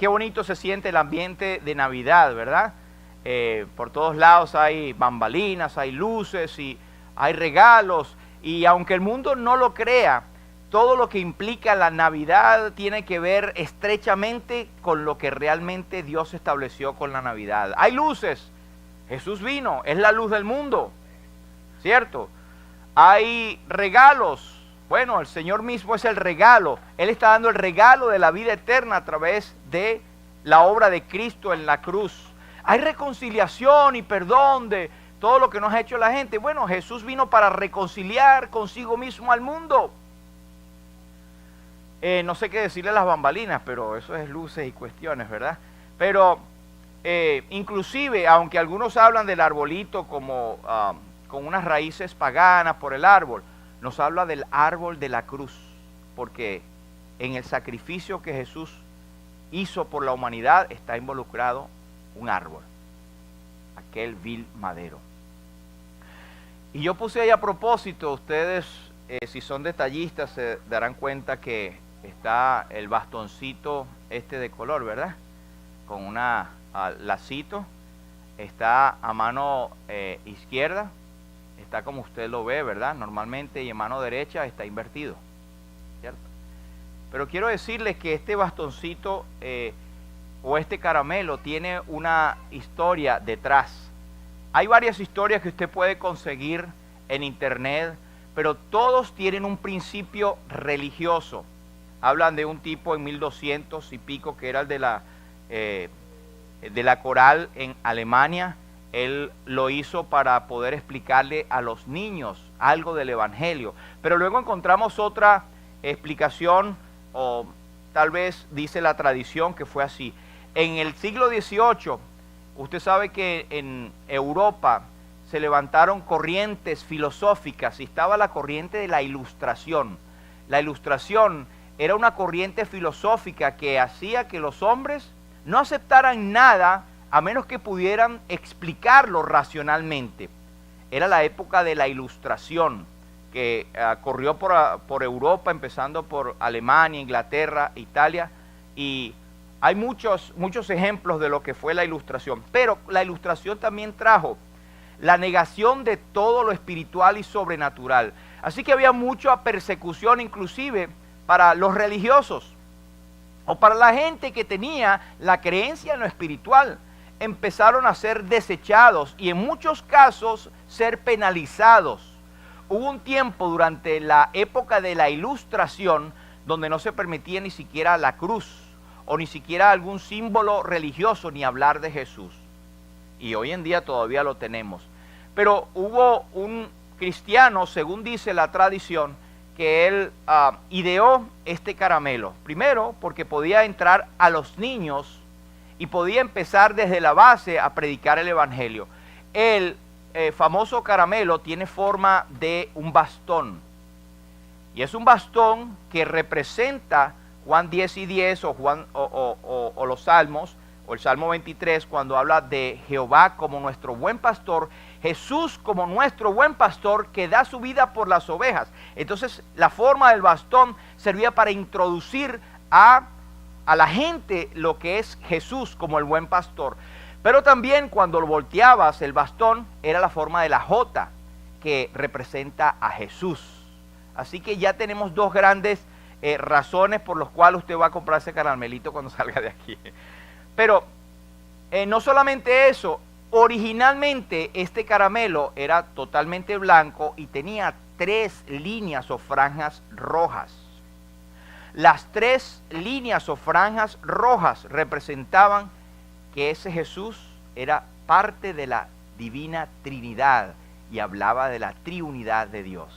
qué bonito se siente el ambiente de Navidad, ¿verdad? Por todos lados hay bambalinas, hay luces y hay regalos. Y aunque el mundo no lo crea, todo lo que implica la Navidad tiene que ver estrechamente con lo que realmente Dios estableció con la Navidad. Hay luces. Jesús vino, es la luz del mundo, ¿cierto? Hay regalos. Bueno, el Señor mismo es el regalo. Él está dando el regalo de la vida eterna a través de la obra de Cristo en la cruz. Hay reconciliación y perdón de todo lo que nos ha hecho la gente. Bueno, Jesús vino para reconciliar consigo mismo al mundo. No sé qué decirle a las bambalinas, pero eso es luces y cuestiones, ¿verdad? Pero inclusive, aunque algunos hablan del arbolito como con unas raíces paganas por el árbol, nos habla del árbol de la cruz, porque en el sacrificio que Jesús hizo por la humanidad está involucrado un árbol, aquel vil madero. Y yo puse ahí a propósito, ustedes si son detallistas se darán cuenta que está el bastoncito este de color, ¿verdad? Con una lacito, está a mano izquierda, está como usted lo ve, ¿verdad? Normalmente, y en mano derecha está invertido, ¿cierto? Pero quiero decirles que este bastoncito o este caramelo tiene una historia detrás. Hay varias historias que usted puede conseguir en internet, pero todos tienen un principio religioso. Hablan de un tipo en 1200 y pico que era el de la coral en Alemania. Él lo hizo para poder explicarle a los niños algo del Evangelio. Pero luego encontramos otra explicación, o tal vez dice la tradición que fue así. En el siglo XVIII, usted sabe que en Europa se levantaron corrientes filosóficas y estaba la corriente de la Ilustración. La Ilustración era una corriente filosófica que hacía que los hombres no aceptaran nada a menos que pudieran explicarlo racionalmente. Era la época de la Ilustración, que corrió por Europa, empezando por Alemania, Inglaterra, Italia, y hay muchos ejemplos de lo que fue la Ilustración. Pero la Ilustración también trajo la negación de todo lo espiritual y sobrenatural. Así que había mucha persecución, inclusive para los religiosos o para la gente que tenía la creencia en lo espiritual. Empezaron a ser desechados y en muchos casos ser penalizados. Hubo un tiempo durante la época de la Ilustración donde no se permitía ni siquiera la cruz o ni siquiera algún símbolo religioso, ni hablar de Jesús. Y hoy en día todavía lo tenemos. Pero hubo un cristiano, según dice la tradición, que él ideó este caramelo. Primero, porque podía entrar a los niños y podía empezar desde la base a predicar el Evangelio. El famoso caramelo tiene forma de un bastón. Y es un bastón que representa Juan 10 y 10 o los Salmos, o el Salmo 23, cuando habla de Jehová como nuestro buen pastor, Jesús como nuestro buen pastor que da su vida por las ovejas. Entonces la forma del bastón servía para introducir a la gente lo que es Jesús como el buen pastor. Pero también cuando lo volteabas, el bastón era la forma de la J, que representa a Jesús. Así que ya tenemos dos grandes razones por las cuales usted va a comprar ese caramelito cuando salga de aquí. Pero no solamente eso, originalmente este caramelo era totalmente blanco y tenía 3 líneas o franjas rojas. Las 3 líneas o franjas rojas representaban que ese Jesús era parte de la divina Trinidad y hablaba de la triunidad de Dios.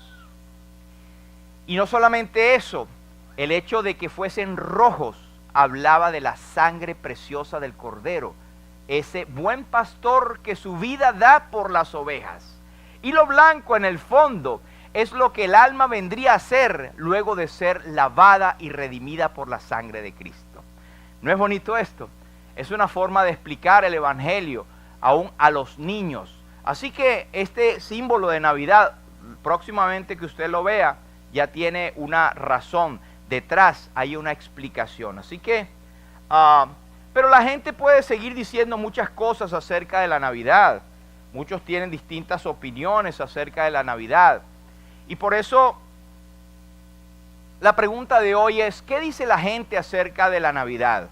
Y no solamente eso, el hecho de que fuesen rojos hablaba de la sangre preciosa del Cordero, ese buen pastor que su vida da por las ovejas. Y lo blanco en el fondo es lo que el alma vendría a ser luego de ser lavada y redimida por la sangre de Cristo. ¿No es bonito esto? Es una forma de explicar el Evangelio aún a los niños. Así que este símbolo de Navidad, próximamente que usted lo vea, ya tiene una razón. Detrás hay una explicación. Así que Pero la gente puede seguir diciendo muchas cosas acerca de la Navidad. Muchos tienen distintas opiniones acerca de la Navidad. Y por eso la pregunta de hoy es, ¿qué dice la gente acerca de la Navidad?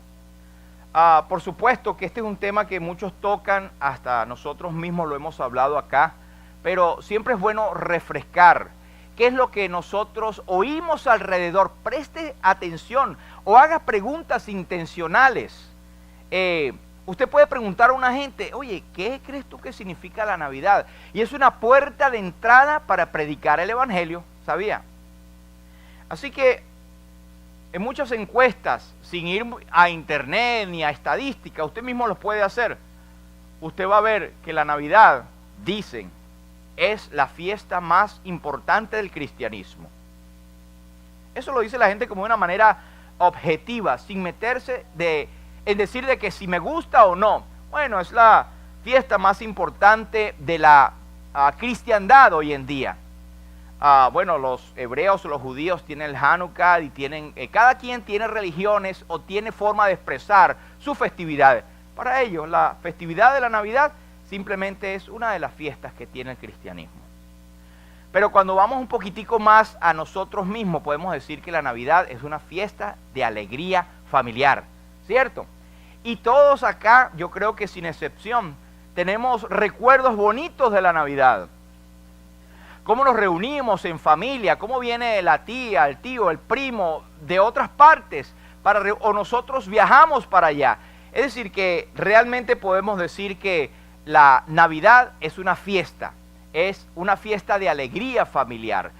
Por supuesto que este es un tema que muchos tocan, hasta nosotros mismos lo hemos hablado acá, pero siempre es bueno refrescar qué es lo que nosotros oímos alrededor. Preste atención o haga preguntas intencionales. Usted puede preguntar a una gente, oye, ¿qué crees tú que significa la Navidad? Y es una puerta de entrada para predicar el Evangelio, ¿sabía? Así que en muchas encuestas, sin ir a internet ni a estadística, usted mismo lo puede hacer. Usted va a ver que la Navidad, dicen, es la fiesta más importante del cristianismo. Eso lo dice la gente como de una manera objetiva, sin meterse en decir de que si me gusta o no. Bueno, es la fiesta más importante de la cristiandad hoy en día. Bueno, los hebreos o los judíos tienen el Hanukkah y tienen, cada quien tiene religiones o tiene forma de expresar sus festividades. Para ellos, la festividad de la Navidad simplemente es una de las fiestas que tiene el cristianismo. Pero cuando vamos un poquitico más a nosotros mismos, podemos decir que la Navidad es una fiesta de alegría familiar, ¿cierto? Y todos acá, yo creo que sin excepción, tenemos recuerdos bonitos de la Navidad. Cómo nos reunimos en familia, cómo viene la tía, el tío, el primo de otras partes, o nosotros viajamos para allá. Es decir, que realmente podemos decir que la Navidad es una fiesta de alegría familiar.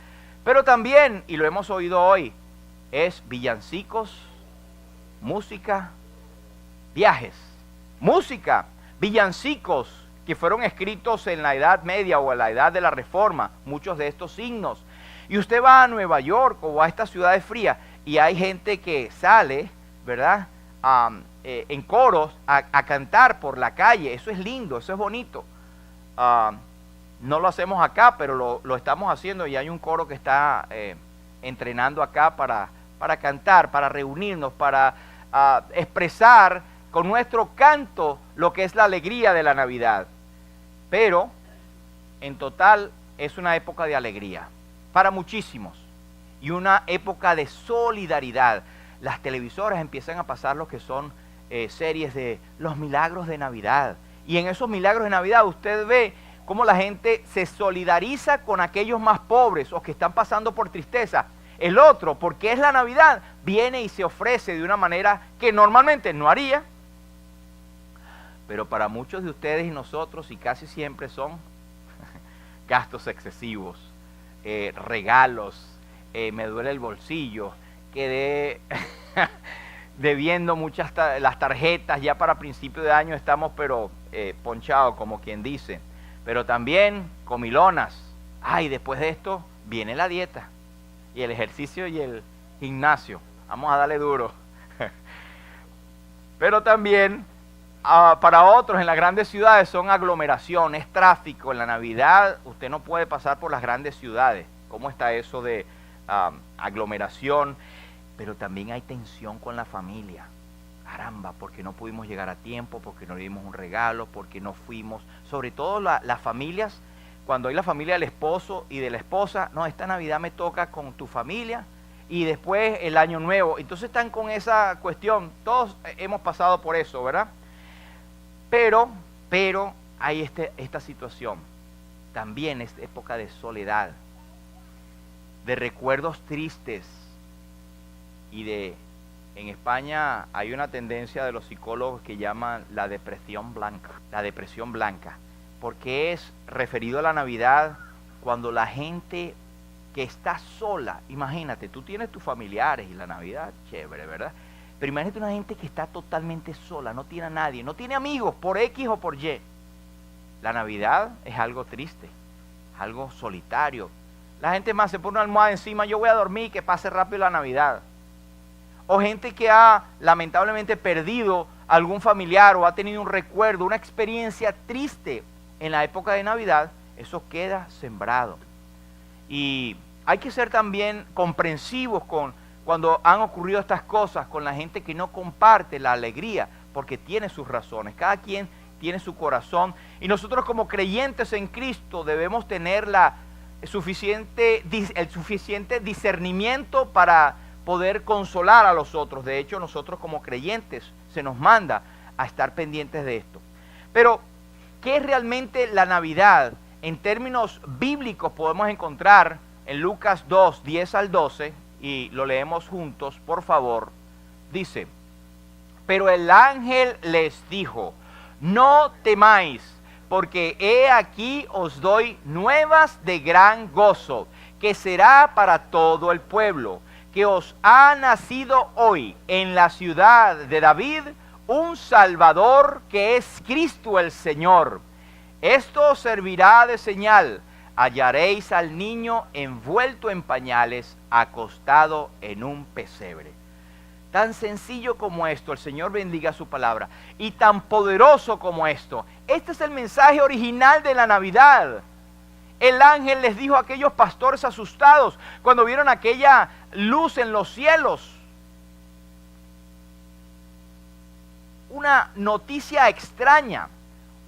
Pero también, y lo hemos oído hoy, es villancicos, música, viajes, música, villancicos, que fueron escritos en la Edad Media o en la Edad de la Reforma, muchos de estos signos. Y usted va a Nueva York o a estas ciudades frías y hay gente que sale, ¿verdad?, en coros a cantar por la calle. Eso es lindo, eso es bonito. No lo hacemos acá, pero lo estamos haciendo y hay un coro que está entrenando acá para cantar, para reunirnos, para expresar con nuestro canto lo que es la alegría de la Navidad. Pero, en total, es una época de alegría para muchísimos y una época de solidaridad. Las televisoras empiezan a pasar lo que son series de los milagros de Navidad. Y en esos milagros de Navidad usted ve cómo la gente se solidariza con aquellos más pobres o que están pasando por tristeza. El otro, porque es la Navidad, viene y se ofrece de una manera que normalmente no haría. Pero para muchos de ustedes y nosotros, y casi siempre son gastos excesivos, regalos, me duele el bolsillo, quedé debiendo las tarjetas, ya para principio de año estamos pero ponchados, como quien dice. Pero también comilonas. Después de esto viene la dieta y el ejercicio y el gimnasio. Vamos a darle duro. Pero también para otros en las grandes ciudades son aglomeraciones, tráfico. En la Navidad usted no puede pasar por las grandes ciudades. ¿Cómo está eso de aglomeración? Pero también hay tensión con la familia. Caramba, porque no pudimos llegar a tiempo, porque no le dimos un regalo, porque no fuimos. Sobre todo las familias, cuando hay la familia del esposo y de la esposa, no, esta Navidad me toca con tu familia y después el Año Nuevo. Entonces están con esa cuestión. Todos hemos pasado por eso, ¿verdad? Pero hay esta situación. También es época de soledad, de recuerdos tristes y en España hay una tendencia de los psicólogos que llaman la depresión blanca, porque es referido a la Navidad cuando la gente que está sola, imagínate, tú tienes tus familiares y la Navidad, chévere, ¿verdad? Pero imagínate una gente que está totalmente sola, no tiene a nadie, no tiene amigos por X o por Y. La Navidad es algo triste, algo solitario. La gente más se pone una almohada encima, yo voy a dormir, que pase rápido la Navidad. O gente que ha lamentablemente perdido algún familiar o ha tenido un recuerdo, una experiencia triste en la época de Navidad, eso queda sembrado. Y hay que ser también comprensivos cuando han ocurrido estas cosas con la gente que no comparte la alegría, porque tiene sus razones. Cada quien tiene su corazón. Y nosotros como creyentes en Cristo debemos tener el suficiente discernimiento para poder consolar a los otros. De hecho, nosotros como creyentes se nos manda a estar pendientes de esto. Pero, ¿qué es realmente la Navidad? En términos bíblicos podemos encontrar en Lucas 2, 10 al 12, y lo leemos juntos, por favor. Dice: pero el ángel les dijo: no temáis, porque he aquí os doy nuevas de gran gozo, que será para todo el pueblo, que os ha nacido hoy en la ciudad de David un Salvador, que es Cristo el Señor. Esto os servirá de señal: hallaréis al niño envuelto en pañales, acostado en un pesebre. Tan sencillo como esto, el Señor bendiga su palabra, y tan poderoso como esto. Este es el mensaje original de la Navidad. El ángel les dijo a aquellos pastores asustados cuando vieron aquella luz en los cielos. Una noticia extraña.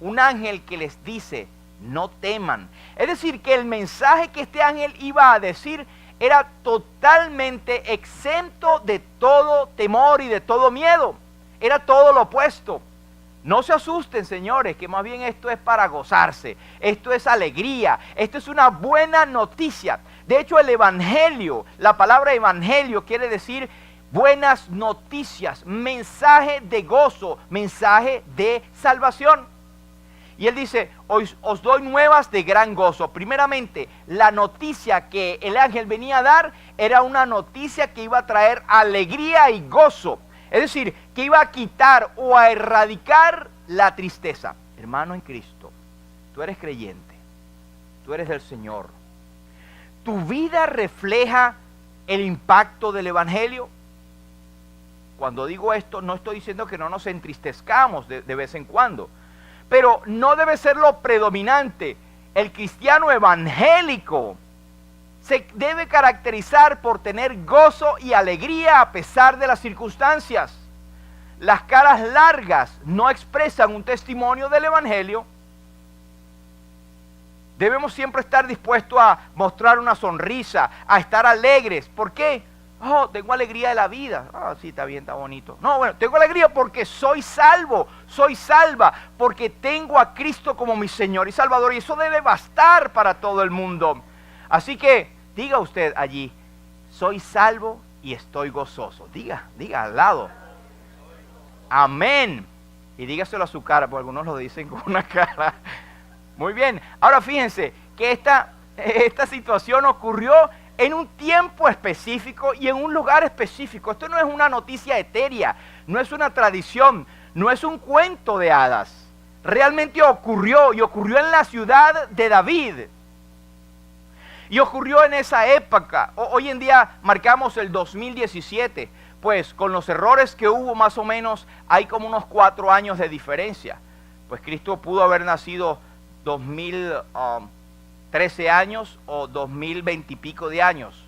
Un ángel que les dice: no teman. Es decir, que el mensaje que este ángel iba a decir era totalmente exento de todo temor y de todo miedo. Era todo lo opuesto. No se asusten, señores, que más bien esto es para gozarse. Esto es alegría. Esto es una buena noticia. De hecho, el evangelio, la palabra evangelio quiere decir buenas noticias, mensaje de gozo, mensaje de salvación. Y él dice: os doy nuevas de gran gozo. Primeramente, la noticia que el ángel venía a dar era una noticia que iba a traer alegría y gozo. Es decir, que iba a quitar o a erradicar la tristeza. Hermano en Cristo, tú eres creyente, tú eres del Señor. ¿Tu vida refleja el impacto del evangelio? Cuando digo esto, no estoy diciendo que no nos entristezcamos de vez en cuando, pero no debe ser lo predominante. El cristiano evangélico se debe caracterizar por tener gozo y alegría a pesar de las circunstancias. Las caras largas no expresan un testimonio del evangelio. Debemos siempre estar dispuestos a mostrar una sonrisa, a estar alegres. ¿Por qué? Oh, tengo alegría de la vida. Ah, sí, está bien, está bonito. No, bueno, tengo alegría porque soy salvo, soy salva, porque tengo a Cristo como mi Señor y Salvador, y eso debe bastar para todo el mundo. Así que diga usted allí: soy salvo y estoy gozoso. Diga al lado: amén. Y dígaselo a su cara, porque algunos lo dicen con una cara. Muy bien. Ahora fíjense que esta situación ocurrió en un tiempo específico y en un lugar específico. Esto no es una noticia etérea, no es una tradición, no es un cuento de hadas. Realmente ocurrió, y ocurrió en la ciudad de David. Y ocurrió en esa época. Hoy en día marcamos el 2017, pues con los errores que hubo más o menos, hay como unos 4 años de diferencia. Pues Cristo pudo haber nacido 2013 años o 2020 y pico de años,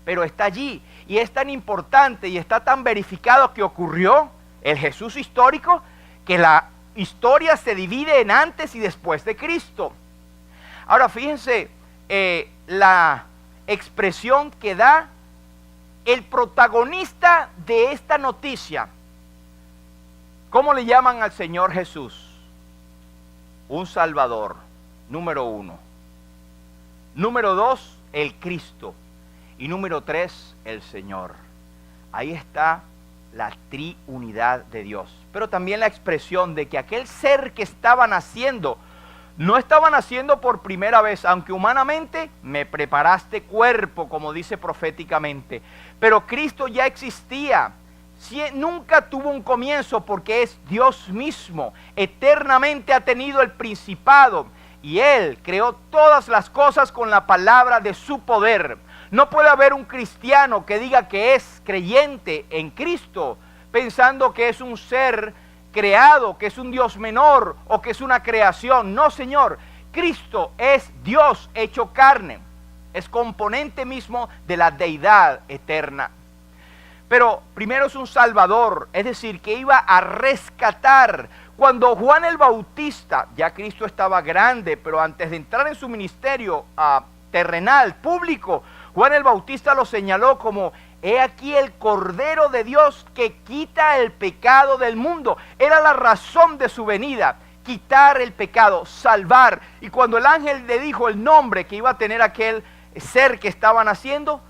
pero está allí, y es tan importante y está tan verificado que ocurrió el Jesús histórico, que la historia se divide en antes y después de Cristo. Ahora fíjense la expresión que da el protagonista de esta noticia. ¿Cómo le llaman al Señor Jesús? Un Salvador, número 1. Número 2, el Cristo. Y número 3, el Señor. Ahí está la triunidad de Dios. Pero también la expresión de que aquel ser que estaba naciendo, no estaba naciendo por primera vez, aunque humanamente me preparaste cuerpo, como dice proféticamente. Pero Cristo ya existía. Nunca tuvo un comienzo, porque es Dios mismo. Eternamente ha tenido el principado. Y Él creó todas las cosas con la palabra de su poder. No puede haber un cristiano que diga que es creyente en Cristo pensando que es un ser creado, que es un Dios menor o que es una creación. No, Señor. Cristo es Dios hecho carne. Es componente mismo de la deidad eterna. Pero primero es un salvador, es decir, que iba a rescatar. Cuando Juan el Bautista, ya Cristo estaba grande, pero antes de entrar en su ministerio terrenal, público, Juan el Bautista lo señaló como: he aquí el Cordero de Dios que quita el pecado del mundo. Era la razón de su venida, quitar el pecado, salvar. Y cuando el ángel le dijo el nombre que iba a tener aquel ser que estaba naciendo,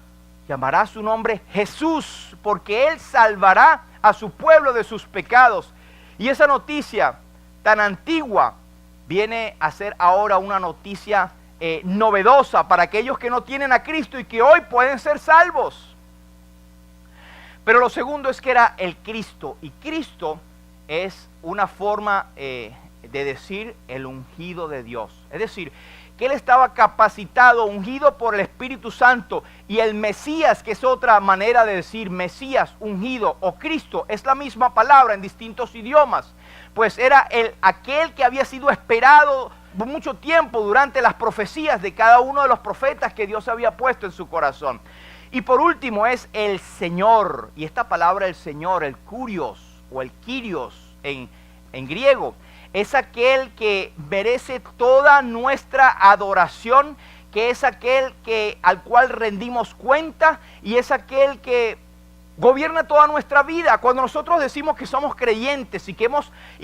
llamará su nombre Jesús, porque Él salvará a su pueblo de sus pecados. Y esa noticia tan antigua viene a ser ahora una noticia novedosa para aquellos que no tienen a Cristo y que hoy pueden ser salvos. Pero lo segundo es que era el Cristo, y Cristo es una forma de decir el ungido de Dios. Es decir, que Él estaba capacitado, ungido por el Espíritu Santo, y el Mesías, que es otra manera de decir Mesías, ungido, o Cristo, es la misma palabra en distintos idiomas, pues era aquel que había sido esperado por mucho tiempo durante las profecías de cada uno de los profetas que Dios había puesto en su corazón. Y por último es el Señor, y esta palabra el Señor, el Kurios o el Kyrios en griego, es aquel que merece toda nuestra adoración, que es aquel al cual rendimos cuenta, y es aquel que gobierna toda nuestra vida. Cuando nosotros decimos que somos creyentes y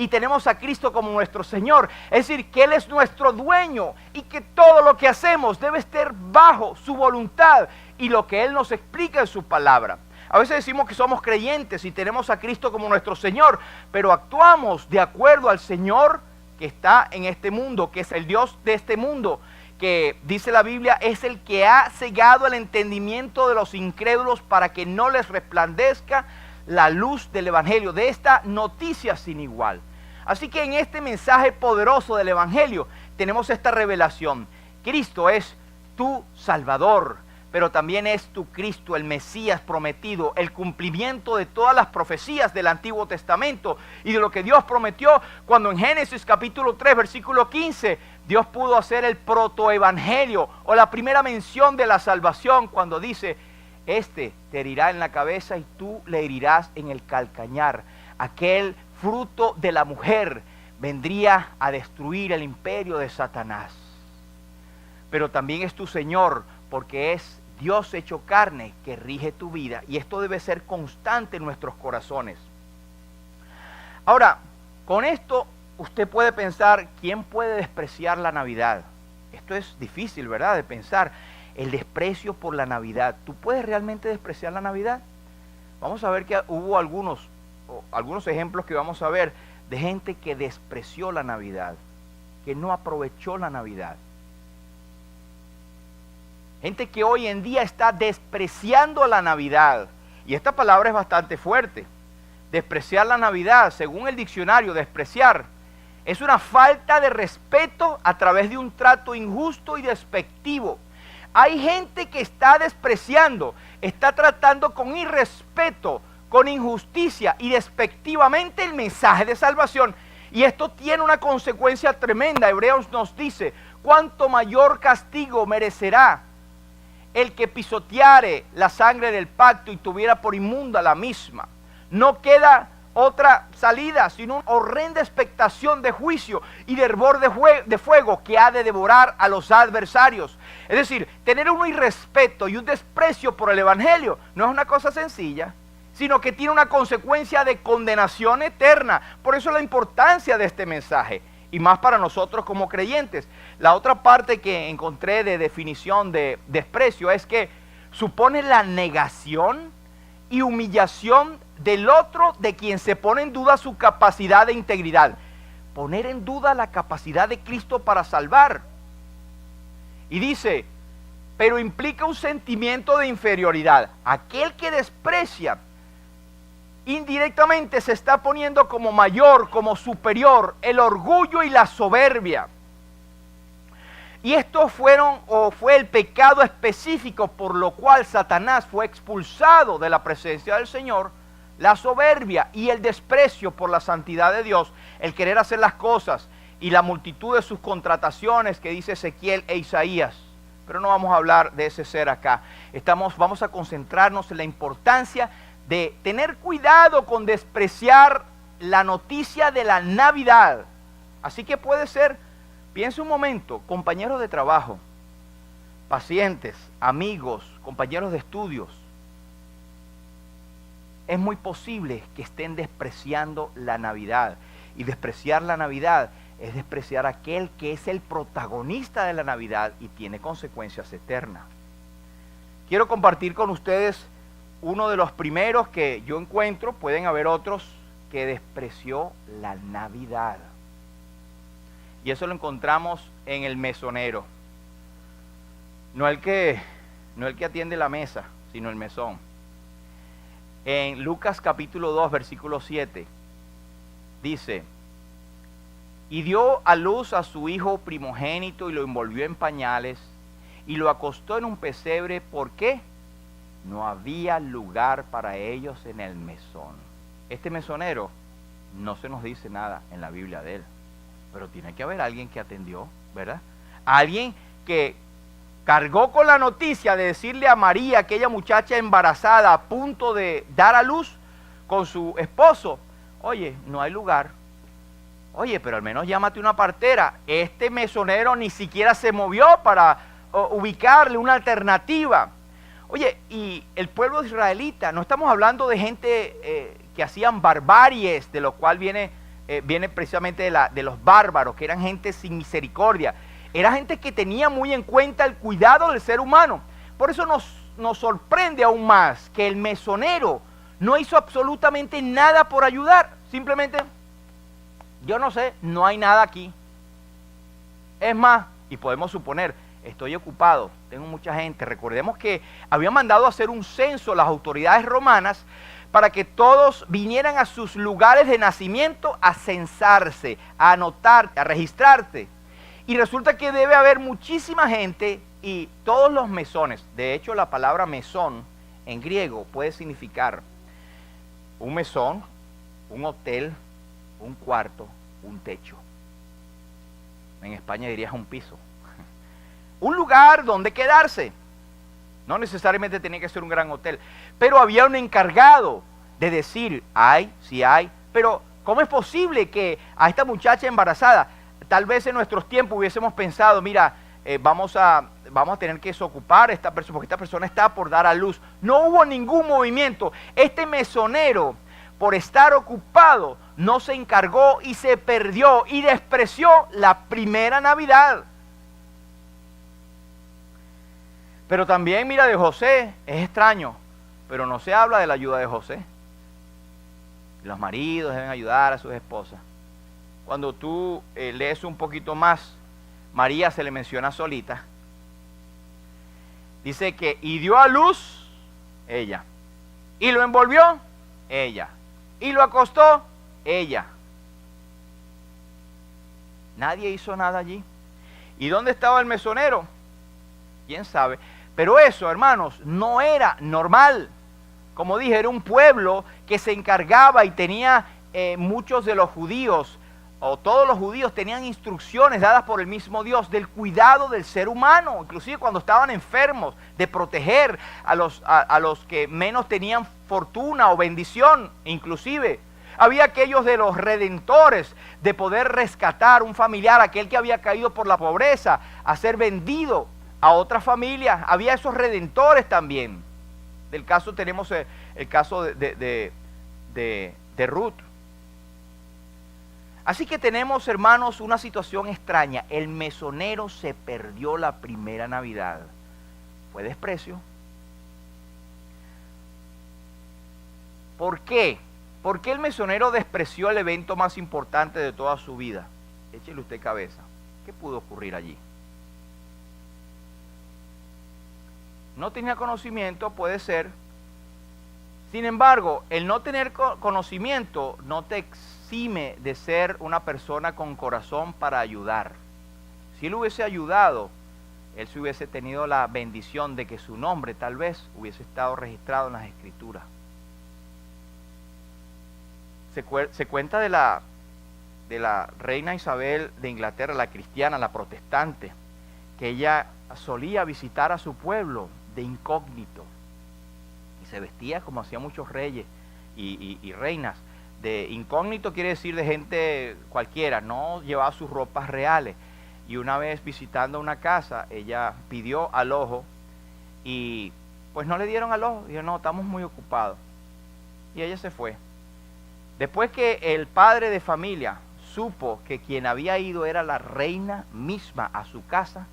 tenemos a Cristo como nuestro Señor, es decir, que Él es nuestro dueño y que todo lo que hacemos debe estar bajo su voluntad y lo que Él nos explica en su palabra. A veces decimos que somos creyentes y tenemos a Cristo como nuestro Señor, pero actuamos de acuerdo al Señor que está en este mundo, que es el Dios de este mundo, que dice la Biblia es el que ha cegado el entendimiento de los incrédulos para que no les resplandezca la luz del Evangelio, de esta noticia sin igual. Así que en este mensaje poderoso del Evangelio tenemos esta revelación: Cristo es tu Salvador, pero también es tu Cristo, el Mesías prometido, el cumplimiento de todas las profecías del Antiguo Testamento y de lo que Dios prometió cuando en Génesis capítulo 3, versículo 15, Dios pudo hacer el protoevangelio o la primera mención de la salvación cuando dice: este te herirá en la cabeza y tú le herirás en el calcañar. Aquel fruto de la mujer vendría a destruir el imperio de Satanás. Pero también es tu Señor, porque es Dios hecho carne que rige tu vida, y esto debe ser constante en nuestros corazones. Ahora, con esto usted puede pensar: ¿quién puede despreciar la Navidad? Esto es difícil, ¿verdad?, de pensar el desprecio por la Navidad. ¿Tú puedes realmente despreciar la Navidad? Vamos a ver que hubo algunos ejemplos que vamos a ver de gente que despreció la Navidad, que no aprovechó la Navidad. Gente que hoy en día está despreciando la Navidad. Y esta palabra es bastante fuerte. Despreciar la Navidad, según el diccionario, despreciar es una falta de respeto a través de un trato injusto y despectivo. Hay gente que está despreciando, está tratando con irrespeto, con injusticia y despectivamente el mensaje de salvación. Y esto tiene una consecuencia tremenda. Hebreos nos dice: cuánto mayor castigo merecerá el que pisoteare la sangre del pacto y tuviera por inmunda la misma. No queda otra salida sino una horrenda expectación de juicio y de hervor de fuego que ha de devorar a los adversarios. Es decir, tener un irrespeto y un desprecio por el Evangelio no es una cosa sencilla, sino que tiene una consecuencia de condenación eterna. Por eso la importancia de este mensaje, y más para nosotros como creyentes. La otra parte que encontré de definición de desprecio es que supone la negación y humillación del otro, de quien se pone en duda su capacidad de integridad. Poner en duda la capacidad de Cristo para salvar. Y dice, pero implica un sentimiento de inferioridad. Aquel que desprecia indirectamente se está poniendo como mayor, como superior, el orgullo y la soberbia. Y estos fue el pecado específico por lo cual Satanás fue expulsado de la presencia del Señor: la soberbia y el desprecio por la santidad de Dios, el querer hacer las cosas y la multitud de sus contrataciones que dice Ezequiel e Isaías. Pero no vamos a hablar de ese ser acá. Vamos a concentrarnos en la importancia de tener cuidado con despreciar la noticia de la Navidad. Así que puede ser, piense un momento, compañeros de trabajo, pacientes, amigos, compañeros de estudios. Es muy posible que estén despreciando la Navidad. Y despreciar la Navidad es despreciar a aquel que es el protagonista de la Navidad y tiene consecuencias eternas. Quiero compartir con ustedes uno de los primeros que yo encuentro, pueden haber otros, que despreció la Navidad. Y eso lo encontramos en el mesonero. No el que atiende la mesa, sino el mesón. En Lucas capítulo 2, versículo 7, dice: y dio a luz a su hijo primogénito y lo envolvió en pañales y lo acostó en un pesebre. ¿Por qué? No había lugar para ellos en el mesón. Este mesonero no se nos dice nada en la Biblia de él, pero tiene que haber alguien que atendió, ¿verdad? Alguien que cargó con la noticia de decirle a María, aquella muchacha embarazada a punto de dar a luz con su esposo: oye, no hay lugar. Oye, pero al menos llámate una partera. Este mesonero ni siquiera se movió para ubicarle una alternativa. Oye, y el pueblo israelita, no estamos hablando de gente que hacían barbaries, de lo cual viene precisamente de los bárbaros, que eran gente sin misericordia. Era gente que tenía muy en cuenta el cuidado del ser humano. Por eso nos sorprende aún más que el mesonero no hizo absolutamente nada por ayudar. Simplemente: yo no sé, no hay nada aquí. Es más, y podemos suponer, estoy ocupado, tengo mucha gente. Recordemos que habían mandado a hacer un censo las autoridades romanas para que todos vinieran a sus lugares de nacimiento a censarse, a anotar, a registrarse. Y resulta que debe haber muchísima gente y todos los mesones. De hecho, la palabra mesón en griego puede significar un mesón, un hotel, un cuarto, un techo. En España dirías un piso. Un lugar donde quedarse. No necesariamente tenía que ser un gran hotel, pero había un encargado de decir: sí hay, pero ¿cómo es posible que a esta muchacha embarazada, tal vez en nuestros tiempos hubiésemos pensado: mira, vamos a tener que desocupar a esta persona, porque esta persona está por dar a luz? No hubo ningún movimiento. Este mesonero, por estar ocupado, no se encargó y se perdió y despreció la primera Navidad. Pero también, mira, de José, es extraño, pero no se habla de la ayuda de José. Los maridos deben ayudar a sus esposas. Cuando tú lees un poquito más, María se le menciona solita. Dice que y dio a luz ella, y lo envolvió ella, y lo acostó ella. Nadie hizo nada allí. ¿Y dónde estaba el mesonero? ¿Quién sabe? Pero eso, hermanos, no era normal. Como dije, era un pueblo que se encargaba y tenía muchos de los judíos, o todos los judíos tenían instrucciones dadas por el mismo Dios del cuidado del ser humano, inclusive cuando estaban enfermos, de proteger a los que menos tenían fortuna o bendición. Inclusive había aquellos de los redentores, de poder rescatar un familiar, aquel que había caído por la pobreza, a ser vendido a otra familia. Había esos redentores también. Del caso tenemos el caso de Ruth. Así que tenemos, hermanos, una situación extraña. El mesonero se perdió la primera Navidad. Fue desprecio. ¿Por qué? ¿Por qué el mesonero despreció el evento más importante de toda su vida? Échele usted cabeza. ¿Qué pudo ocurrir allí? No tenía conocimiento, puede ser. Sin embargo, el no tener conocimiento no te exime de ser una persona con corazón para ayudar. Si él hubiese ayudado, él se hubiese tenido la bendición de que su nombre tal vez hubiese estado registrado en las Escrituras. Se cuenta de la reina Isabel de Inglaterra, la cristiana, la protestante, que ella solía visitar a su pueblo de incógnito. Se vestía como hacían muchos reyes y reinas. De incógnito quiere decir de gente cualquiera, no llevaba sus ropas reales. Y una vez visitando una casa, ella pidió alojo y pues no le dieron alojo. Dijo, no, estamos muy ocupados. Y ella se fue. Después que el padre de familia supo que quien había ido era la reina misma a su casa,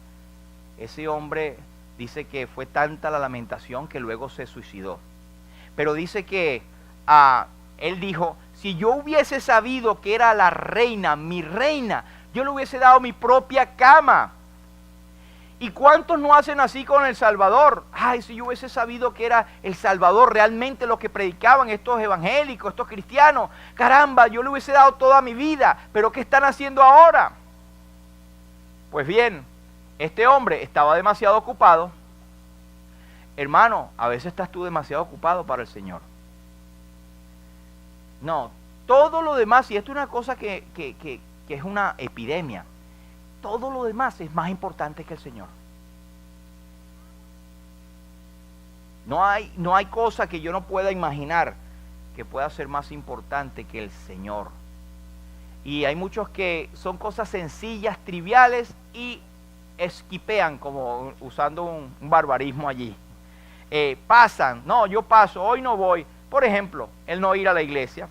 ese hombre dice que fue tanta la lamentación que luego se suicidó. Pero dice que él dijo, si yo hubiese sabido que era la reina, mi reina, yo le hubiese dado mi propia cama. ¿Y cuántos no hacen así con el Salvador? Ay, si yo hubiese sabido que era el Salvador realmente lo que predicaban estos evangélicos, estos cristianos. Caramba, yo le hubiese dado toda mi vida. ¿Pero qué están haciendo ahora? Pues bien, este hombre estaba demasiado ocupado. Hermano, a veces estás tú demasiado ocupado para el Señor. No, todo lo demás, y esto es una cosa que es una epidemia. Todo lo demás es más importante que el Señor. No hay cosa que yo no pueda imaginar que pueda ser más importante que el Señor. Y hay muchos que son cosas sencillas, triviales y esquipean, como usando un barbarismo allí. Pasan, no, yo paso, hoy no voy. Por ejemplo, el no ir a la iglesia,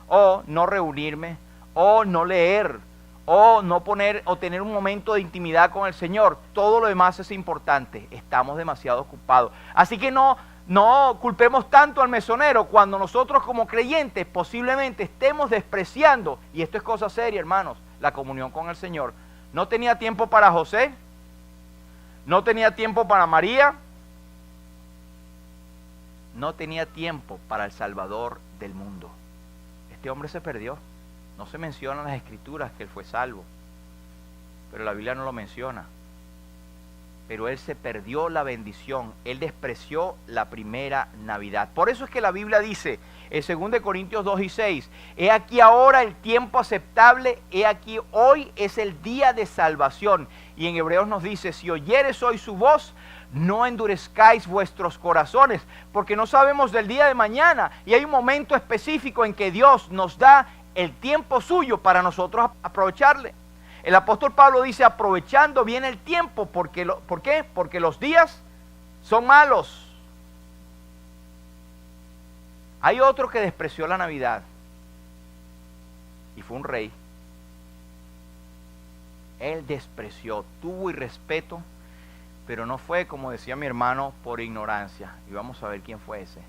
o no reunirme, o no leer, o no tener un momento de intimidad con el Señor. Todo lo demás es importante. Estamos demasiado ocupados. Así que no culpemos tanto al mesonero cuando nosotros como creyentes posiblemente estemos despreciando, y esto es cosa seria, hermanos, la comunión con el Señor. No tenía tiempo para José, no tenía tiempo para María, no tenía tiempo para el Salvador del mundo. Este hombre se perdió. No se menciona en las Escrituras que él fue salvo, pero la Biblia no lo menciona. Pero él se perdió la bendición, él despreció la primera Navidad. Por eso es que la Biblia dice, en 2 Corintios 2 y 6, he aquí ahora el tiempo aceptable, he aquí hoy es el día de salvación. Y en Hebreos nos dice, si oyeres hoy su voz, no endurezcáis vuestros corazones, porque no sabemos del día de mañana. Y hay un momento específico en que Dios nos da el tiempo suyo para nosotros aprovecharle. El apóstol Pablo dice, aprovechando bien el tiempo, ¿por qué? Porque los días son malos. Hay otro que despreció la Navidad, y fue un rey. Él despreció, tuvo irrespeto, pero no fue, como decía mi hermano, por ignorancia. Y vamos a ver quién fue ese.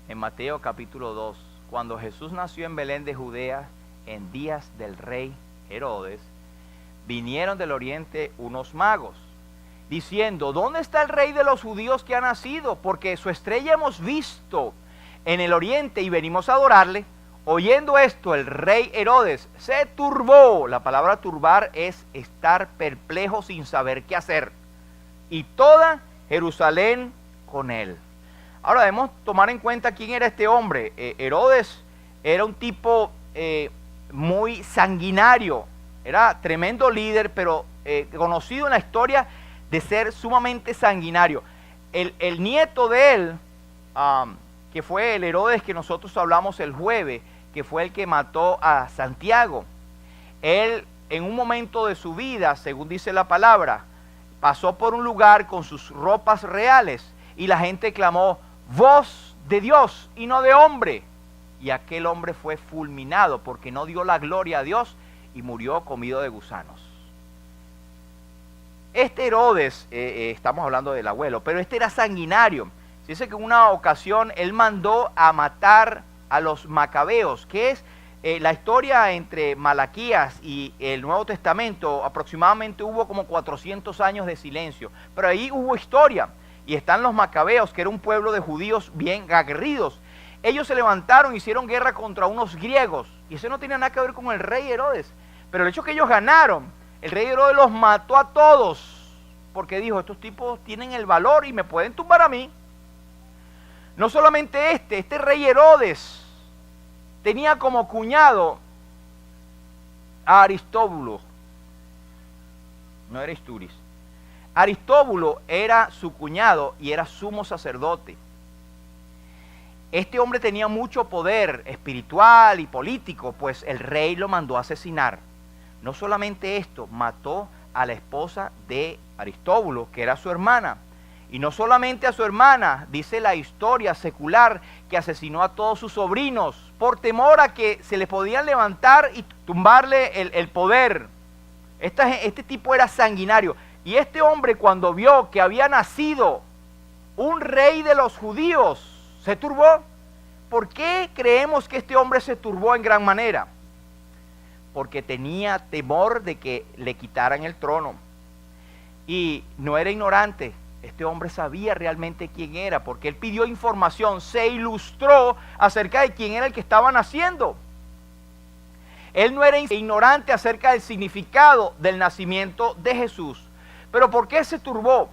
En Mateo capítulo 2, cuando Jesús nació en Belén de Judea, en días del rey Herodes, vinieron del oriente unos magos, diciendo, ¿dónde está el rey de los judíos que ha nacido? Porque su estrella hemos visto en el oriente y venimos a adorarle. Oyendo esto, el rey Herodes se turbó. La palabra turbar es estar perplejo sin saber qué hacer. Y toda Jerusalén con él. Ahora debemos tomar en cuenta quién era este hombre. Herodes era un tipo muy sanguinario, era tremendo líder, pero conocido en la historia de ser sumamente sanguinario. El nieto de él, que fue el Herodes que nosotros hablamos el jueves, que fue el que mató a Santiago, él en un momento de su vida, según dice la palabra, pasó por un lugar con sus ropas reales y la gente clamó, voz de Dios y no de hombre. Y aquel hombre fue fulminado porque no dio la gloria a Dios y murió comido de gusanos. Este Herodes, estamos hablando del abuelo, pero este era sanguinario. Dice que en una ocasión él mandó a matar a los macabeos, que es la historia entre Malaquías y el Nuevo Testamento. Aproximadamente hubo como 400 años de silencio, pero ahí hubo historia. Y están los macabeos, que era un pueblo de judíos bien aguerridos. Ellos se levantaron, hicieron guerra contra unos griegos, y eso no tenía nada que ver con el rey Herodes. Pero el hecho que ellos ganaron, el rey Herodes los mató a todos, porque dijo, estos tipos tienen el valor y me pueden tumbar a mí. No solamente este rey Herodes tenía como cuñado a Aristóbulo, no era Istúriz. Aristóbulo era su cuñado y era sumo sacerdote. Este hombre tenía mucho poder espiritual y político, pues el rey lo mandó a asesinar. No solamente esto, mató a la esposa de Aristóbulo, que era su hermana. Y no solamente a su hermana, dice la historia secular, que asesinó a todos sus sobrinos por temor a que se le podían levantar y tumbarle el poder. Este tipo era sanguinario. Y este hombre, cuando vio que había nacido un rey de los judíos, se turbó. ¿Por qué creemos que este hombre se turbó en gran manera? Porque tenía temor de que le quitaran el trono. Y no era ignorante. Este hombre sabía realmente quién era, porque él pidió información, se ilustró acerca de quién era el que estaba naciendo. Él no era ignorante acerca del significado del nacimiento de Jesús. Pero ¿por qué se turbó?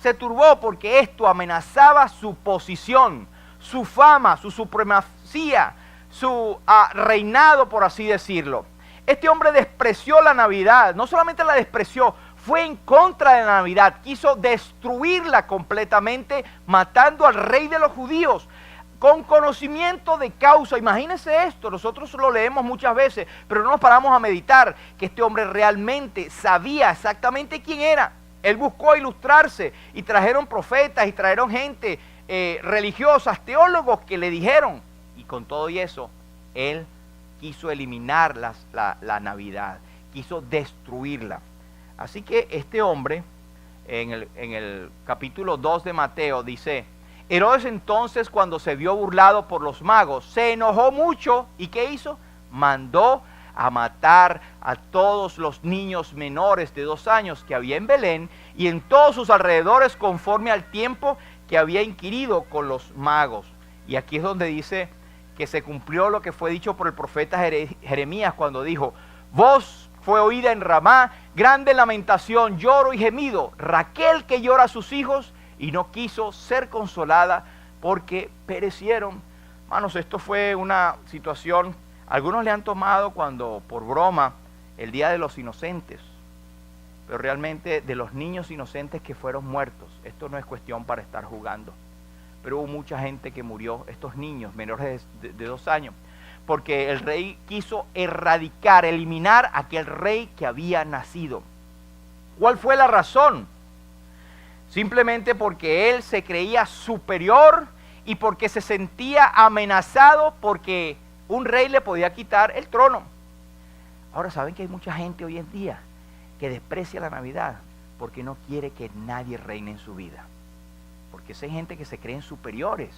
Se turbó porque esto amenazaba su posición, su fama, su supremacía, su reinado, por así decirlo. Este hombre despreció la Navidad, no solamente la despreció, fue en contra de la Navidad, quiso destruirla completamente, matando al rey de los judíos, con conocimiento de causa. Imagínense esto, nosotros lo leemos muchas veces, pero no nos paramos a meditar que este hombre realmente sabía exactamente quién era. Él buscó ilustrarse y trajeron profetas y trajeron gente religiosas, teólogos que le dijeron, y con todo y eso, él quiso eliminar la Navidad, quiso destruirla. Así que este hombre, en el capítulo 2 de Mateo, dice: Herodes entonces, cuando se vio burlado por los magos, se enojó mucho. ¿Y qué hizo? Mandó a matar a todos los niños menores de 2 años que había en Belén y en todos sus alrededores, conforme al tiempo que había inquirido con los magos. Y aquí es donde dice que se cumplió lo que fue dicho por el profeta Jeremías, cuando dijo: voz fue oída en Ramá, grande lamentación, lloro y gemido, Raquel que llora a sus hijos y no quiso ser consolada porque perecieron. Hermanos, esto fue una situación, algunos le han tomado cuando por broma el Día de los Inocentes, pero realmente de los niños inocentes que fueron muertos. Esto no es cuestión para estar jugando, pero hubo mucha gente que murió, estos niños menores de 2 años, porque el rey quiso erradicar, eliminar a aquel rey que había nacido. ¿Cuál fue la razón? Simplemente porque él se creía superior y porque se sentía amenazado porque un rey le podía quitar el trono. Ahora, ¿saben que hay mucha gente hoy en día que desprecia la Navidad porque no quiere que nadie reine en su vida? Porque hay gente que se creen superiores,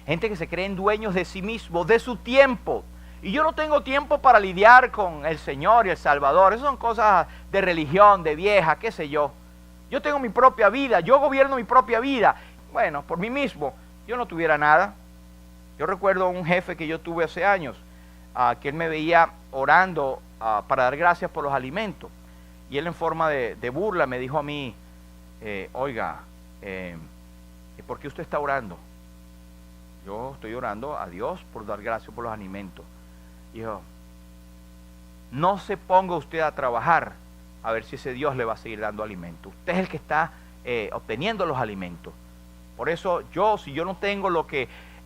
gente que se creen dueños de sí mismos, de su tiempo. Y yo no tengo tiempo para lidiar con el Señor y el Salvador. Esas son cosas de religión, de vieja, qué sé yo. Yo tengo mi propia vida, yo gobierno mi propia vida. Bueno, por mí mismo, yo no tuviera nada. Yo recuerdo un jefe que yo tuve hace años, que él me veía orando para dar gracias por los alimentos. Y él en forma de burla me dijo a mí: oiga, ¿por qué usted está orando? Yo estoy orando a Dios por dar gracias por los alimentos. Dijo: no se ponga usted a trabajar a ver si ese Dios le va a seguir dando alimento. Usted es el que está obteniendo los alimentos. Por eso si yo no tengo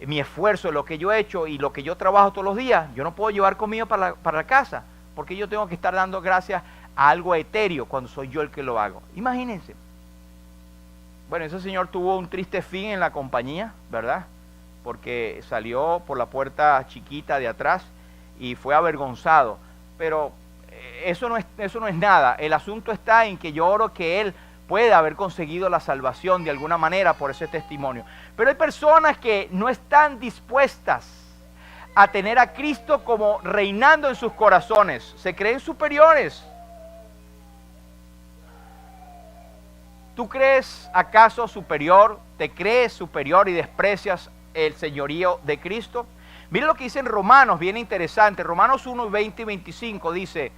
mi esfuerzo, lo que yo he hecho y lo que yo trabajo todos los días, yo no puedo llevar conmigo para la casa, porque yo tengo que estar dando gracias a algo etéreo cuando soy yo el que lo hago. Imagínense. Bueno, ese señor tuvo un triste fin en la compañía, ¿verdad? Porque salió por la puerta chiquita de atrás y fue avergonzado. Pero eso no es nada. El asunto está en que yo oro que él pueda haber conseguido la salvación de alguna manera por ese testimonio. Pero hay personas que no están dispuestas a tener a Cristo como reinando en sus corazones. Se creen superiores. ¿Tú crees acaso superior? ¿Te crees superior y desprecias el señorío de Cristo? Mira lo que dice en Romanos, bien interesante. Romanos 1, 20 y 25 dice: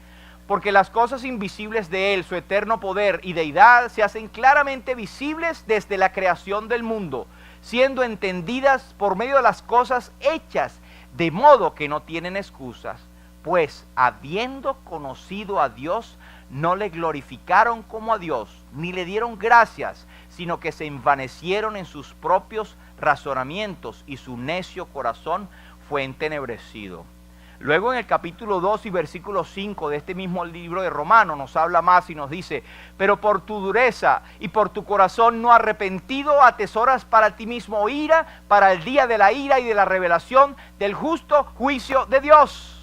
porque las cosas invisibles de Él, su eterno poder y deidad, se hacen claramente visibles desde la creación del mundo, siendo entendidas por medio de las cosas hechas, de modo que no tienen excusas. pues, habiendo conocido a Dios, no le glorificaron como a Dios, ni le dieron gracias, sino que se envanecieron en sus propios razonamientos y su necio corazón fue entenebrecido. Luego en el capítulo 2 y versículo 5 de este mismo libro de Romanos nos habla más y nos dice: pero por tu dureza y por tu corazón no arrepentido atesoras para ti mismo ira para el día de la ira y de la revelación del justo juicio de Dios.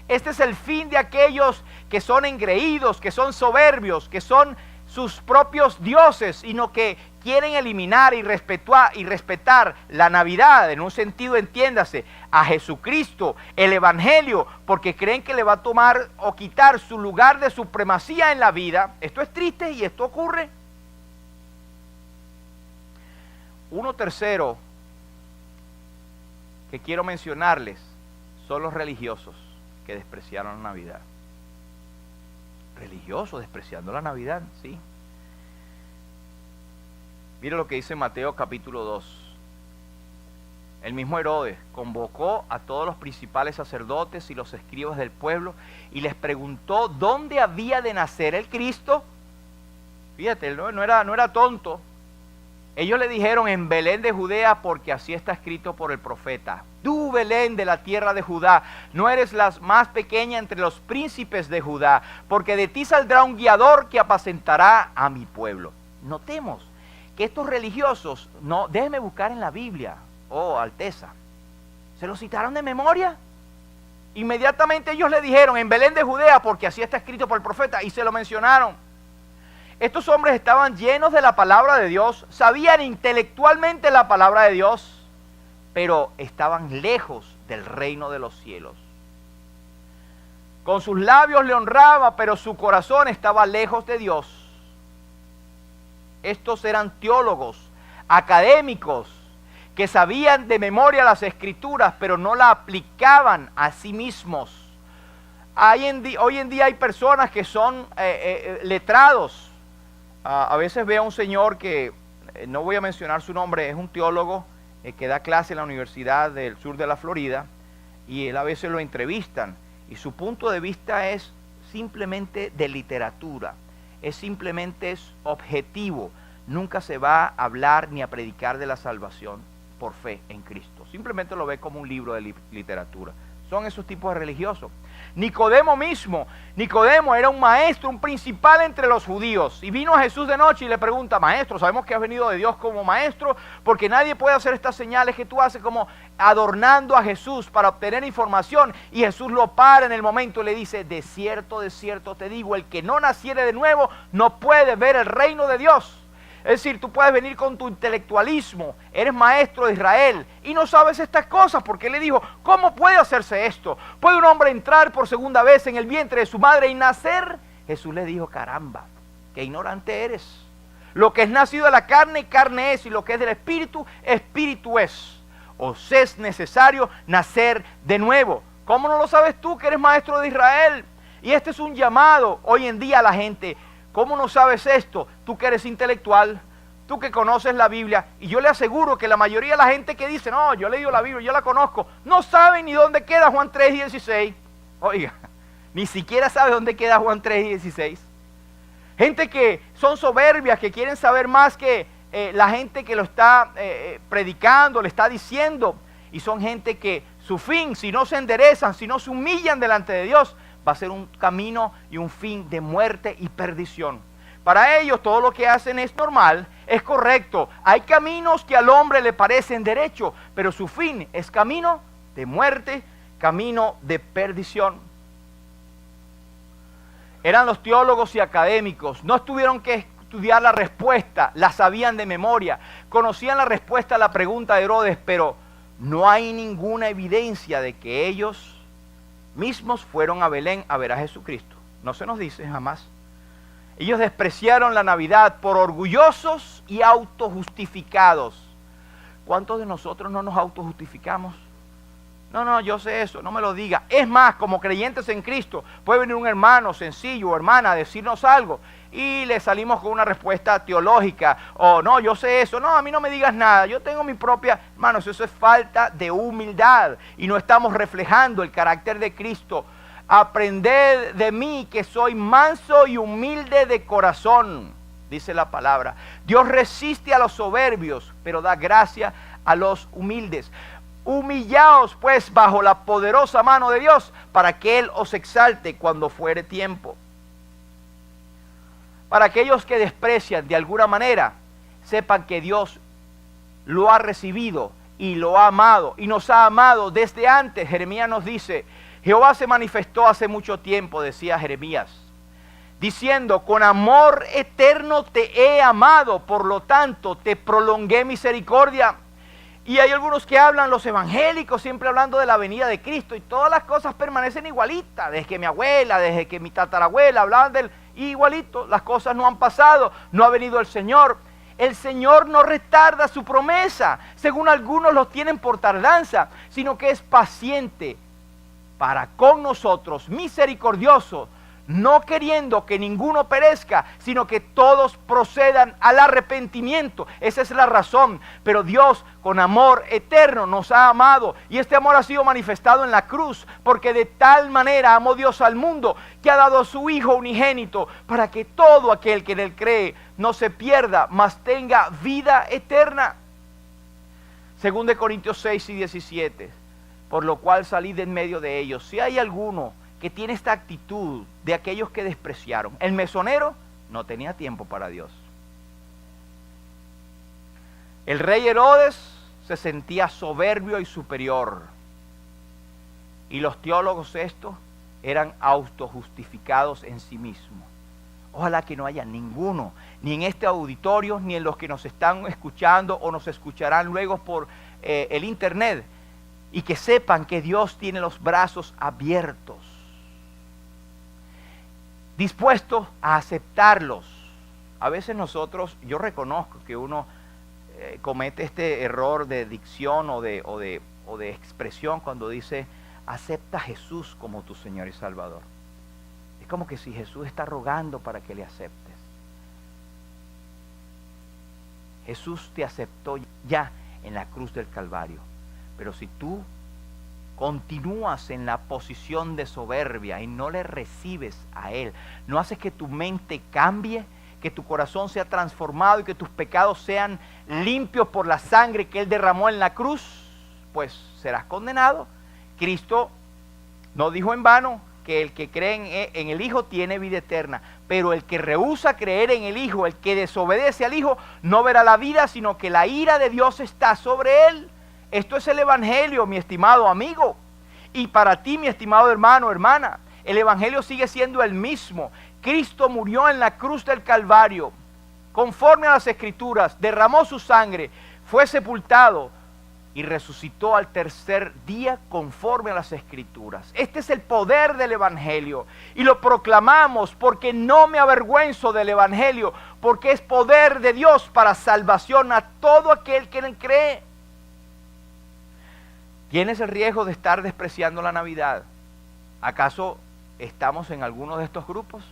Este es el fin de aquellos que son engreídos, que son soberbios, que son sus propios dioses, sino que quieren eliminar y respetar la Navidad, en un sentido, entiéndase, a Jesucristo, el Evangelio, porque creen que le va a tomar o quitar su lugar de supremacía en la vida. Esto es triste y esto ocurre. Uno tercero que quiero mencionarles son los religiosos que despreciaron la Navidad. Religiosos despreciando la Navidad, sí. Mire lo que dice Mateo capítulo 2. El mismo Herodes convocó a todos los principales sacerdotes y los escribas del pueblo y les preguntó dónde había de nacer el Cristo. Fíjate, no era tonto. Ellos le dijeron: en Belén de Judea, porque así está escrito por el profeta. Tú, Belén, de la tierra de Judá, no eres la más pequeña entre los príncipes de Judá, porque de ti saldrá un guiador que apacentará a mi pueblo. Notemos que estos religiosos, no, déjeme buscar en la Biblia, oh Alteza, ¿se lo citaron de memoria? Inmediatamente ellos le dijeron: en Belén de Judea, porque así está escrito por el profeta, y se lo mencionaron. Estos hombres estaban llenos de la palabra de Dios, sabían intelectualmente la palabra de Dios, pero estaban lejos del reino de los cielos. Con sus labios le honraba, pero su corazón estaba lejos de Dios. Estos eran teólogos, académicos, que sabían de memoria las escrituras, pero no la aplicaban a sí mismos. Hoy en día hay personas que son letrados. A veces veo a un señor que, no voy a mencionar su nombre, es un teólogo que da clase en la Universidad del Sur de la Florida, y él a veces lo entrevistan, y su punto de vista es simplemente de literatura, es objetivo. Nunca se va a hablar ni a predicar de la salvación por fe en Cristo. Simplemente lo ve como un libro de literatura. Son esos tipos de religiosos. Nicodemo mismo, Nicodemo era un maestro, un principal entre los judíos, y vino a Jesús de noche y le pregunta: maestro, sabemos que has venido de Dios como maestro, porque nadie puede hacer estas señales que tú haces, como adornando a Jesús para obtener información. Y Jesús lo para en el momento y le dice: de cierto te digo, el que no naciere de nuevo no puede ver el reino de Dios. Es decir, tú puedes venir con tu intelectualismo, eres maestro de Israel y no sabes estas cosas, porque él le dijo: ¿cómo puede hacerse esto? ¿Puede un hombre entrar por segunda vez en el vientre de su madre y nacer? Jesús le dijo: caramba, qué ignorante eres. Lo que es nacido de la carne, carne es, y lo que es del espíritu, espíritu es. Os es necesario nacer de nuevo. ¿Cómo no lo sabes tú que eres maestro de Israel? Y este es un llamado hoy en día a la gente. ¿Cómo no sabes esto? Tú que eres intelectual, tú que conoces la Biblia, y yo le aseguro que la mayoría de la gente que dice: no, yo he leído la Biblia, yo la conozco, no saben ni dónde queda Juan 3:16. Oiga, ni siquiera sabe dónde queda Juan 3:16. Gente que son soberbias, que quieren saber más que la gente que lo está predicando, le está diciendo, y son gente que su fin, si no se enderezan, si no se humillan delante de Dios, va a ser un camino y un fin de muerte y perdición. Para ellos todo lo que hacen es normal, es correcto. Hay caminos que al hombre le parecen derecho, pero su fin es camino de muerte, camino de perdición. Eran los teólogos y académicos, no tuvieron que estudiar la respuesta, la sabían de memoria, conocían la respuesta a la pregunta de Herodes, pero no hay ninguna evidencia de que ellos mismos fueron a Belén a ver a Jesucristo. No se nos dice jamás. Ellos despreciaron la Navidad por orgullosos y autojustificados. ¿Cuántos de nosotros no nos autojustificamos? No, yo sé eso, no me lo diga. Es más, como creyentes en Cristo, puede venir un hermano sencillo o hermana a decirnos algo y le salimos con una respuesta teológica. O no, yo sé eso, no, a mí no me digas nada, yo tengo mi propia... Hermanos, eso es falta de humildad y no estamos reflejando el carácter de Cristo. Aprended de mí que soy manso y humilde de corazón, dice la palabra. Dios resiste a los soberbios, pero da gracia a los humildes. Humillaos pues bajo la poderosa mano de Dios, para que Él os exalte cuando fuere tiempo. Para aquellos que desprecian de alguna manera, sepan que Dios lo ha recibido y lo ha amado, y nos ha amado desde antes. Jeremías nos dice, Jehová se manifestó hace mucho tiempo, decía Jeremías, diciendo, con amor eterno te he amado, por lo tanto te prolongué misericordia. Y hay algunos que hablan, los evangélicos, siempre hablando de la venida de Cristo, y todas las cosas permanecen igualitas. Desde que mi abuela, desde que mi tatarabuela hablaban del igualito, las cosas no han pasado, no ha venido el Señor. El Señor no retarda su promesa, según algunos lo tienen por tardanza, sino que es paciente para con nosotros, misericordioso, no queriendo que ninguno perezca, sino que todos procedan al arrepentimiento. Esa es la razón. Pero Dios, con amor eterno, nos ha amado, y este amor ha sido manifestado en la cruz, porque de tal manera amó Dios al mundo, que ha dado a su Hijo unigénito, para que todo aquel que en él cree no se pierda, mas tenga vida eterna. 2 Corintios 6 y 17. Por lo cual salid en medio de ellos. Si hay alguno que tiene esta actitud de aquellos que despreciaron. El mesonero no tenía tiempo para Dios. El rey Herodes se sentía soberbio y superior. Y los teólogos estos eran autojustificados en sí mismos. Ojalá que no haya ninguno, ni en este auditorio, ni en los que nos están escuchando o nos escucharán luego por el internet, y que sepan que Dios tiene los brazos abiertos, dispuestos a aceptarlos. A veces nosotros, yo reconozco que uno comete este error de dicción o de expresión cuando dice, acepta a Jesús como tu Señor y Salvador. Es como que si Jesús está rogando para que le aceptes. Jesús te aceptó ya en la cruz del Calvario. Pero si tú continúas en la posición de soberbia y no le recibes a Él, no haces que tu mente cambie, que tu corazón sea transformado y que tus pecados sean limpios por la sangre que Él derramó en la cruz, pues serás condenado. Cristo no dijo en vano que el que cree en el Hijo tiene vida eterna, pero el que rehúsa creer en el Hijo, el que desobedece al Hijo, no verá la vida, sino que la ira de Dios está sobre él. Esto es el Evangelio, mi estimado amigo. Y para ti, mi estimado hermano, hermana, el Evangelio sigue siendo el mismo. Cristo murió en la cruz del Calvario, conforme a las Escrituras, derramó su sangre, fue sepultado y resucitó al tercer día conforme a las Escrituras. Este es el poder del Evangelio y lo proclamamos porque no me avergüenzo del Evangelio, porque es poder de Dios para salvación a todo aquel que en él cree. ¿Tienes el riesgo de estar despreciando la Navidad? ¿Acaso estamos en alguno de estos grupos?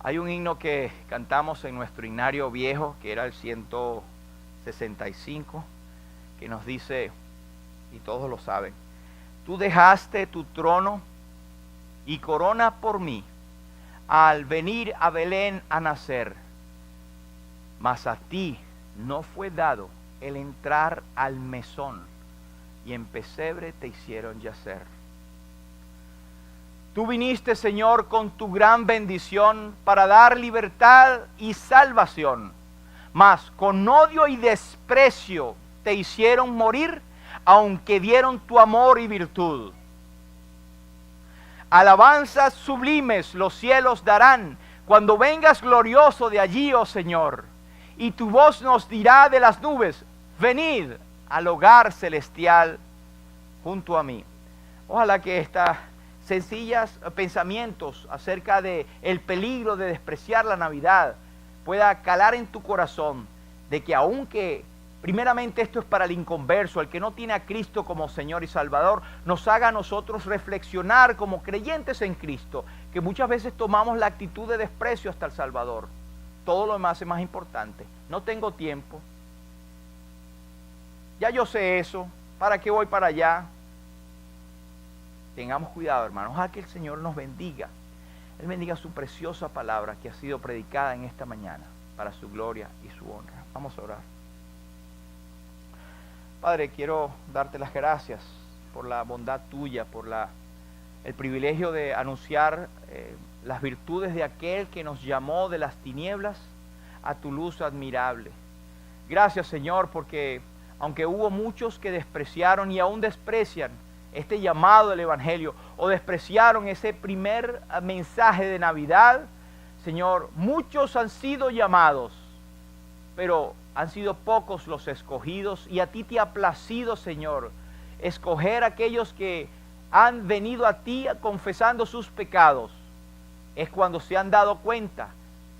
Hay un himno que cantamos en nuestro himnario viejo, que era el 165, que nos dice, y todos lo saben, tú dejaste tu trono y corona por mí, al venir a Belén a nacer, mas a ti no fue dado el entrar al mesón, y en pesebre te hicieron yacer. Tú viniste, Señor, con tu gran bendición para dar libertad y salvación, mas con odio y desprecio te hicieron morir, aunque dieron tu amor y virtud. Alabanzas sublimes los cielos darán cuando vengas glorioso de allí, oh Señor, y tu voz nos dirá de las nubes, venid al hogar celestial junto a mí. Ojalá que estas sencillas pensamientos acerca de el peligro de despreciar la Navidad pueda calar en tu corazón, de que aunque primeramente esto es para el inconverso, el que no tiene a Cristo como Señor y Salvador, nos haga a nosotros reflexionar como creyentes en Cristo, que muchas veces tomamos la actitud de desprecio hasta el Salvador. Todo lo demás es más importante. No tengo tiempo. Ya yo sé eso. ¿Para qué voy para allá? Tengamos cuidado, hermanos. Ojalá que el Señor nos bendiga. Él bendiga su preciosa palabra que ha sido predicada en esta mañana para su gloria y su honra. Vamos a orar. Padre, quiero darte las gracias por la bondad tuya, por el privilegio de anunciar las virtudes de aquel que nos llamó de las tinieblas a tu luz admirable. Gracias, Señor, porque aunque hubo muchos que despreciaron y aún desprecian este llamado del Evangelio, o despreciaron ese primer mensaje de Navidad, Señor, muchos han sido llamados, pero han sido pocos los escogidos, y a ti te ha placido, Señor, escoger a aquellos que han venido a ti confesando sus pecados. Es cuando se han dado cuenta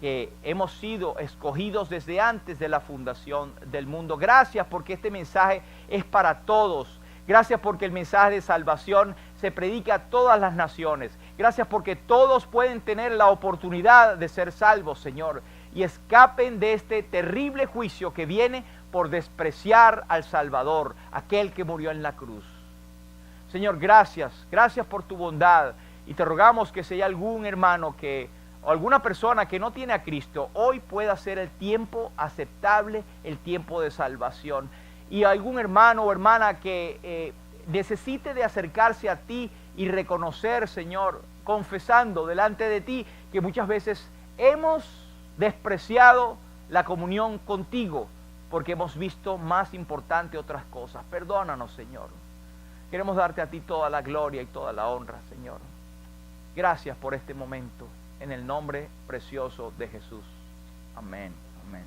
que hemos sido escogidos desde antes de la fundación del mundo. Gracias porque este mensaje es para todos. Gracias porque el mensaje de salvación se predica a todas las naciones. Gracias porque todos pueden tener la oportunidad de ser salvos, Señor, y escapen de este terrible juicio que viene por despreciar al Salvador, aquel que murió en la cruz. Señor, gracias por tu bondad, y te rogamos que si hay algún hermano o alguna persona que no tiene a Cristo, hoy pueda ser el tiempo aceptable, el tiempo de salvación. Y algún hermano o hermana que necesite de acercarse a ti y reconocer, Señor, confesando delante de ti que muchas veces hemos despreciado la comunión contigo porque hemos visto más importante otras cosas. Perdónanos, Señor. Queremos darte a ti toda la gloria y toda la honra, Señor. Gracias por este momento, en el nombre precioso de Jesús. Amén. Amén.